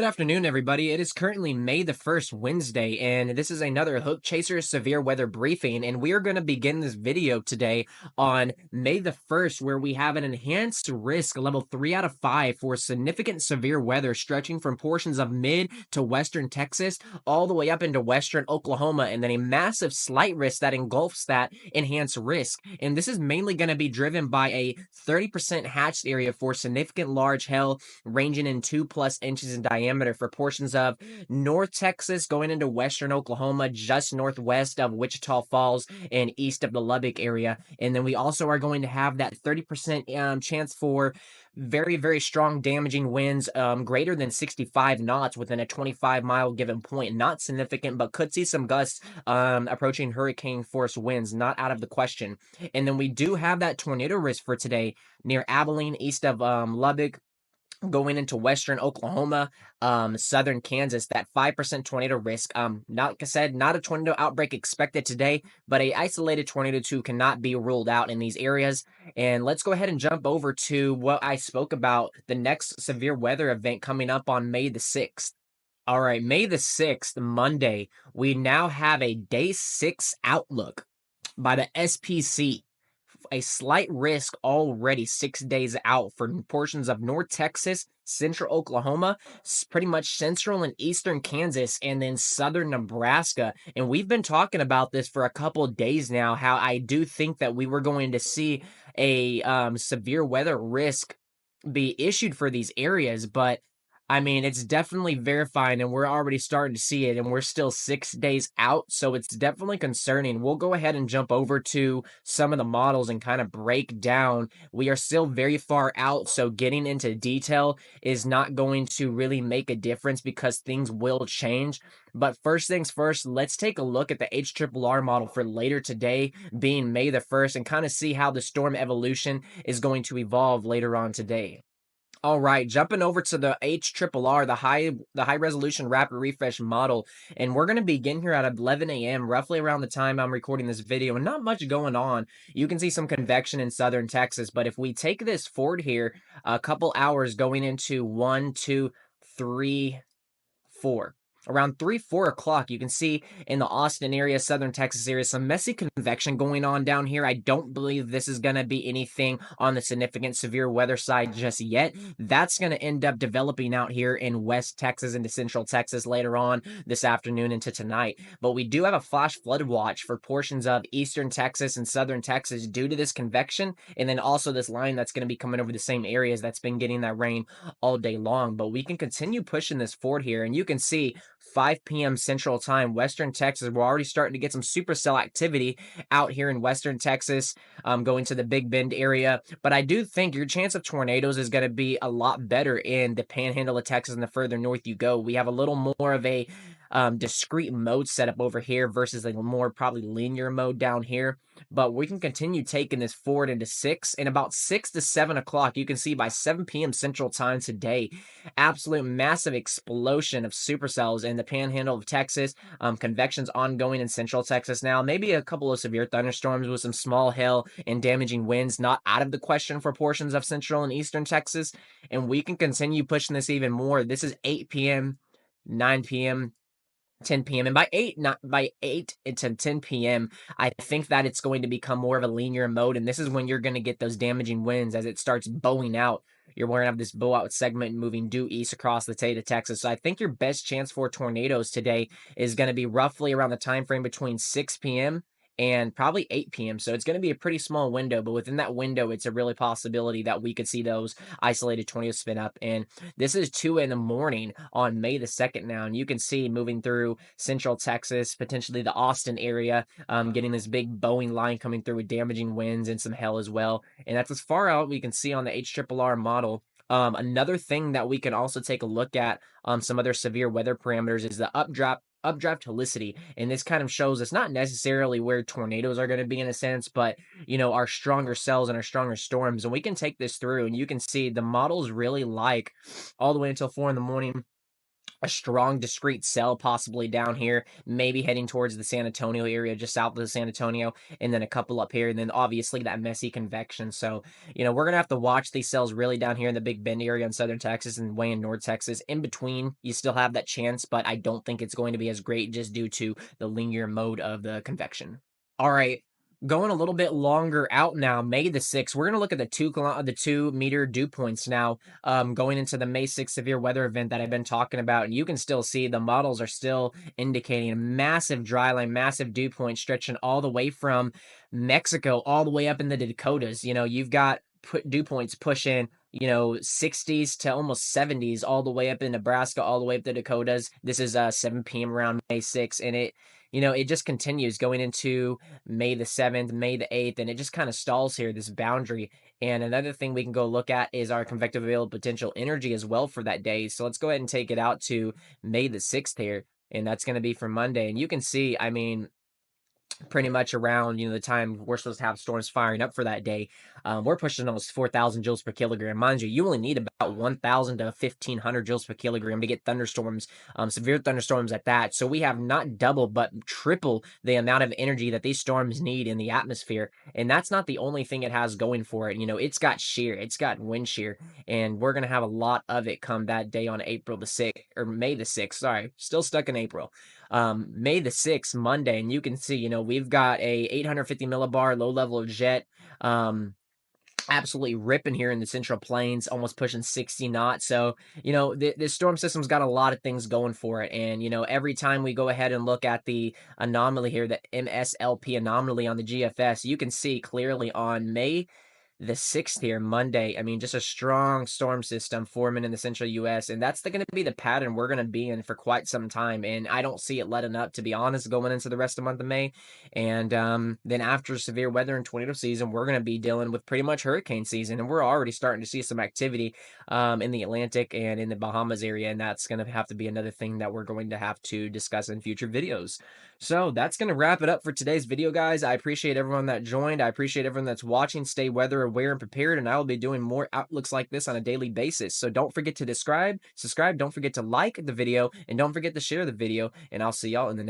Good afternoon, everybody. It is currently May the 1st, Wednesday, and this is another Hook Chaser Severe Weather Briefing. And we are going to begin this video today on May the 1st, where we have an enhanced risk level 3 out of 5 for significant severe weather stretching from portions of mid to western Texas all the way up into western Oklahoma, and then a massive slight risk that engulfs that enhanced risk. And this is mainly going to be driven by a 30% hatched area for significant large hail ranging in 2+ inches in diameter for portions of North Texas going into western Oklahoma, just northwest of Wichita Falls and east of the Lubbock area. And then we also are going to have that 30% chance for very, very strong damaging winds greater than 65 knots within a 25-mile given point. Not significant, but could see some gusts approaching hurricane force winds, not out of the question. And then we do have that tornado risk for today near Abilene, east of Lubbock, going into western Oklahoma, southern Kansas, that 5% tornado risk. Like I said, not a tornado outbreak expected today, but a isolated tornado too cannot be ruled out in these areas. And let's go ahead and jump over to what I spoke about, the next severe weather event coming up on May the 6th. All right, May the 6th, Monday, we now have a day 6 outlook by the SPC. A slight risk already 6 days out for portions of North Texas, central Oklahoma, pretty much central and eastern Kansas, and then southern Nebraska. And we've been talking about this for a couple of days now, how I do think that we were going to see a severe weather risk be issued for these areas, but I mean, it's definitely verifying, and we're already starting to see it, and we're still 6 days out, so it's definitely concerning. We'll go ahead and jump over to some of the models and kind of break down. We are still very far out, so getting into detail is not going to really make a difference because things will change. But first things first, let's take a look at the HRRR model for later today, being May the 1st, and kind of see how the storm evolution is going to evolve later on today. All right, jumping over to the HRRR, the high resolution rapid refresh model, and we're going to begin here at 11 a.m., roughly around the time I'm recording this video, and not much going on. You can see some convection in southern Texas, but if we take this forward here, a couple hours going into 1, 2, 3, 4. Around 3, 4 o'clock, you can see in the Austin area, southern Texas area, some messy convection going on down here. I don't believe this is going to be anything on the significant severe weather side just yet. That's going to end up developing out here in West Texas into Central Texas later on this afternoon into tonight. But we do have a flash flood watch for portions of Eastern Texas and Southern Texas due to this convection, and then also this line that's going to be coming over the same areas that's been getting that rain all day long. But we can continue pushing this forward here, and you can see 5 p.m. Central Time, Western Texas, we're already starting to get some supercell activity out here in Western Texas, going to the Big Bend area. But I do think your chance of tornadoes is going to be a lot better in the panhandle of Texas and the further north you go. We have a little more of a discrete mode setup over here versus a more probably linear mode down here. But we can continue taking this forward into 6. And about 6 to 7 o'clock, you can see by 7 p.m. Central Time today, absolute massive explosion of supercells in the panhandle of Texas. Convection's ongoing in central Texas now. Maybe a couple of severe thunderstorms with some small hail and damaging winds not out of the question for portions of central and eastern Texas. And we can continue pushing this even more. This is 8 p.m., 9 p.m., 10 p.m. And by 8 to 10 p.m., I think that it's going to become more of a linear mode. And this is when you're going to get those damaging winds as it starts bowing out. You're going to have this bow out segment moving due east across the state of Texas. So I think your best chance for tornadoes today is going to be roughly around the time frame between 6 p.m. and probably 8 p.m. So it's going to be a pretty small window, but within that window, it's a really possibility that we could see those isolated tornadoes spin up. And this is 2 in the morning on May the 2nd now, and you can see moving through central Texas, potentially the Austin area, getting this big Boeing line coming through with damaging winds and some hail as well. And that's as far out we can see on the HRRR model. Another thing that we can also take a look at some other severe weather parameters is the updraft helicity. And this kind of shows us not necessarily where tornadoes are going to be in a sense, but our stronger cells and our stronger storms. And we can take this through, and you can see the models really like all the way until 4 in the morning a strong discrete cell possibly down here, maybe heading towards the San Antonio area, just south of the San Antonio, and then a couple up here, and then obviously that messy convection. So, we're gonna have to watch these cells really down here in the Big Bend area in southern Texas and way in North Texas. In between, you still have that chance, but I don't think it's going to be as great just due to the linear mode of the convection. All right. Going a little bit longer out now, May the 6th. We're going to look at the 2 meter dew points now, going into the May 6th severe weather event that I've been talking about. And you can still see the models are still indicating a massive dry line, massive dew point stretching all the way from Mexico all the way up in the Dakotas. You've got dew points pushing 60s to almost 70s all the way up in Nebraska, all the way up the Dakotas. This is 7 p.m. around May 6th, and it just continues going into May the 7th, May the 8th, and it just kind of stalls here, this boundary. And another thing we can go look at is our convective available potential energy as well for that day. So let's go ahead and take it out to May the 6th here, and that's going to be for Monday. And you can see, I mean, pretty much around the time we're supposed to have storms firing up for that day, we're pushing almost 4,000 joules per kilogram. Mind you, you only need about 1,000 to 1,500 joules per kilogram to get thunderstorms, severe thunderstorms at that. So we have not double but triple the amount of energy that these storms need in the atmosphere. And that's not the only thing it has going for it. It's got shear, it's got wind shear, and we're gonna have a lot of it come that day on April the 6th or May the 6th. Sorry, still stuck in April. May the 6th, Monday, and you can see, we've got a 850 millibar low level of jet, absolutely ripping here in the Central Plains, almost pushing 60 knots. So, this storm system's got a lot of things going for it. And, every time we go ahead and look at the anomaly here, the MSLP anomaly on the GFS, you can see clearly on May the 6th here, Monday. I mean, just a strong storm system forming in the central US, and that's going to be the pattern we're going to be in for quite some time. And I don't see it letting up, to be honest, going into the rest of the month of May. And then after severe weather and tornado season, we're going to be dealing with pretty much hurricane season, and we're already starting to see some activity in the Atlantic and in the Bahamas area, and that's going to have to be another thing that we're going to have to discuss in future videos. So that's going to wrap it up for today's video, guys. I appreciate everyone that joined. I appreciate everyone that's watching. Stay weather aware and prepared, and I will be doing more outlooks like this on a daily basis. So don't forget to subscribe, don't forget to like the video, and don't forget to share the video, and I'll see y'all in the next